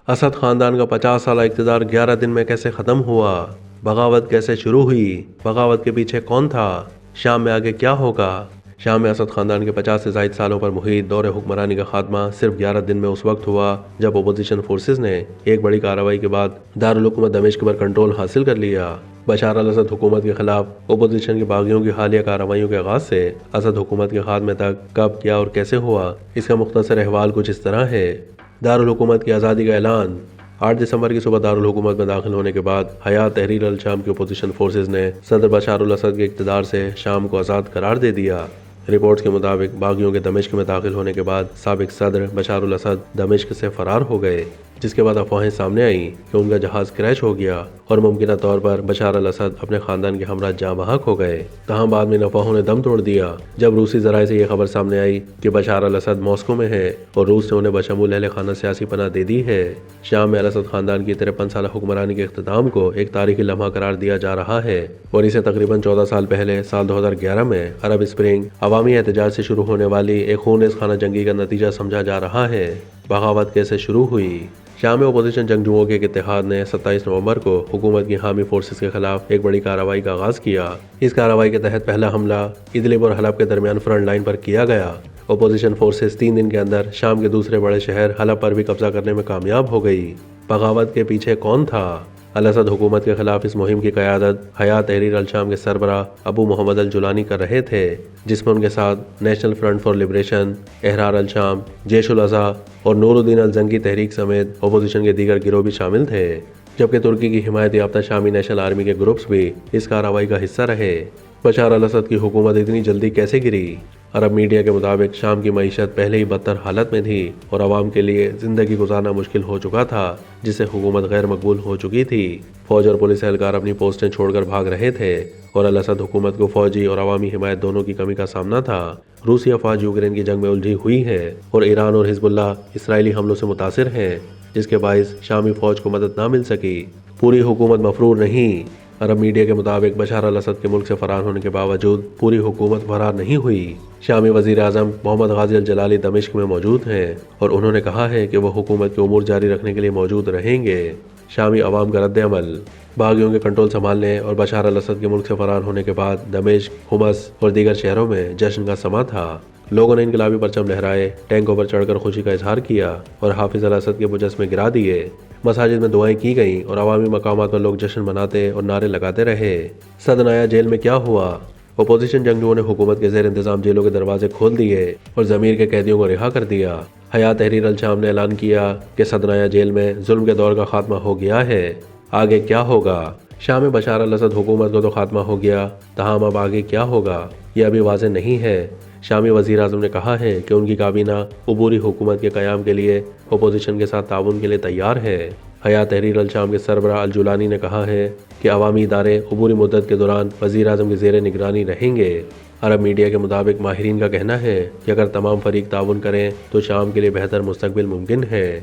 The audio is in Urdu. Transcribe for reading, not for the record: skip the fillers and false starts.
اسد خاندان کا 50 سالہ اقتدار 11 دن میں کیسے ختم ہوا؟ بغاوت کیسے شروع ہوئی؟ بغاوت کے پیچھے کون تھا؟ شام میں آگے کیا ہوگا؟ شام میں اسد خاندان کے 50 سے زائد سالوں پر محیط دور حکمرانی کا خاتمہ صرف 11 دن میں اس وقت ہوا جب اپوزیشن فورسز نے ایک بڑی کارروائی کے بعد دارالحکومت دمشق پر کنٹرول حاصل کر لیا۔ بشار الاسد حکومت کے خلاف اپوزیشن کے باغیوں کی حالیہ کارروائیوں کے آغاز سے اسد حکومت کے خاتمے تک کب، کیا اور کیسے ہوا، اس کا مختصر احوال کچھ اس طرح ہے۔ دارالحکومت کی آزادی کا اعلان 8 دسمبر کی صبح دارالحکومت میں داخل ہونے کے بعد حیات تحریر الشام کی اپوزیشن فورسز نے صدر بشار الاسد کے اقتدار سے شام کو آزاد قرار دے دیا۔ رپورٹس کے مطابق باغیوں کے دمشق میں داخل ہونے کے بعد سابق صدر بشار الاسد دمشق سے فرار ہو گئے، جس کے بعد افواہیں سامنے آئیں کہ ان کا جہاز کریش ہو گیا اور ممکنہ طور پر بشار الاسد اپنے خاندان کے ہمراہ جاں بحق ہو گئے۔ تاہم بعد میں ان افواہوں نے دم توڑ دیا جب روسی ذرائع سے یہ خبر سامنے آئی کہ بشار الاسد ماسکو میں ہے اور روس نے انہیں بشمول اہل خانہ سیاسی پناہ دے دی ہے۔ شام میں الاسد خاندان کی 53 سالہ حکمرانی کے اختتام کو ایک تاریخی لمحہ قرار دیا جا رہا ہے اور اسے تقریباً 14 سال پہلے سال 2011 میں عرب اسپرنگ عوامی احتجاج سے شروع ہونے والی ایک خونریز خانہ جنگی کا نتیجہ سمجھا جا رہا ہے۔ بغاوت کیسے شروع ہوئی؟ شام میں اپوزیشن جنگجوؤں کے ایک اتحاد نے 27 نومبر کو حکومت کی حامی فورسز کے خلاف ایک بڑی کارروائی کا آغاز کیا۔ اس کارروائی کے تحت پہلا حملہ ادلب اور حلب کے درمیان فرنٹ لائن پر کیا گیا۔ اپوزیشن فورسز 3 دن کے اندر شام کے دوسرے بڑے شہر حلب پر بھی قبضہ کرنے میں کامیاب ہو گئی۔ بغاوت کے پیچھے کون تھا؟ الاسد حکومت کے خلاف اس مہم کی قیادت حیات تحریر الشام کے سربراہ ابو محمد الجولانی کر رہے تھے، جس میں ان کے ساتھ نیشنل فرنٹ فار لبریشن، احرار الشام، جیش الاضحیٰ اور نور الدین الزنگی تحریک سمیت اپوزیشن کے دیگر گروہ بھی شامل تھے، جبکہ ترکی کی حمایت یافتہ شامی نیشنل آرمی کے گروپس بھی اس کارروائی کا حصہ رہے۔ بشار الاسد کی حکومت اتنی جلدی کیسے گری؟ عرب میڈیا کے مطابق شام کی معیشت پہلے ہی بدتر حالت میں تھی اور عوام کے لیے زندگی گزارنا مشکل ہو چکا تھا، جس سے حکومت غیر مقبول ہو چکی تھی۔ فوج اور پولیس اہلکار اپنی پوسٹیں چھوڑ کر بھاگ رہے تھے اور الاسد حکومت کو فوجی اور عوامی حمایت دونوں کی کمی کا سامنا تھا۔ روسی افواج یوکرین کی جنگ میں الجھی ہوئی ہے اور ایران اور حزب اللہ اسرائیلی حملوں سے متاثر ہیں، جس کے باعث شامی فوج کو مدد نہ مل سکی۔ پوری حکومت مفرور نہیں۔ عرب میڈیا کے مطابق بشار الاسد کے ملک سے فرار ہونے کے باوجود پوری حکومت فرار نہیں ہوئی۔ شامی وزیر اعظم محمد غازی الجلالی دمشق میں موجود ہیں اور انہوں نے کہا ہے کہ وہ حکومت کے امور جاری رکھنے کے لیے موجود رہیں گے۔ شامی عوام کا رد عمل۔ باغیوں کے کنٹرول سنبھالنے اور بشار الاسد کے ملک سے فرار ہونے کے بعد دمشق، حمص اور دیگر شہروں میں جشن کا سماں تھا۔ لوگوں نے انقلابی پرچم لہرائے، ٹینکوں پر چڑھ کر خوشی کا اظہار کیا اور حافظ الاسد کے مجسمے گرا دیے۔ مساجد میں دعائیں کی گئیں اور عوامی مقامات پر لوگ جشن مناتے اور نعرے لگاتے رہے۔ سدنایا جیل میں کیا ہوا؟ اپوزیشن جنگجوؤں نے حکومت کے زیر انتظام جیلوں کے دروازے کھول دیے اور ضمیر کے قیدیوں کو رہا کر دیا۔ حیات تحریر الشام نے اعلان کیا کہ سدنایا جیل میں ظلم کے دور کا خاتمہ ہو گیا ہے۔ آگے کیا ہوگا؟ شام میں بشار الاسد حکومت کو تو خاتمہ ہو گیا، تاہم اب آگے کیا ہوگا یہ ابھی واضح نہیں ہے۔ شامی وزیر اعظم نے کہا ہے کہ ان کی کابینہ عبوری حکومت کے قیام کے لیے اپوزیشن کے ساتھ تعاون کے لیے تیار ہے۔ حیات تحریر الشام کے سربراہ الجولانی نے کہا ہے کہ عوامی ادارے عبوری مدت کے دوران وزیر اعظم کی زیر نگرانی رہیں گے۔ عرب میڈیا کے مطابق ماہرین کا کہنا ہے کہ اگر تمام فریق تعاون کریں تو شام کے لیے بہتر مستقبل ممکن ہے۔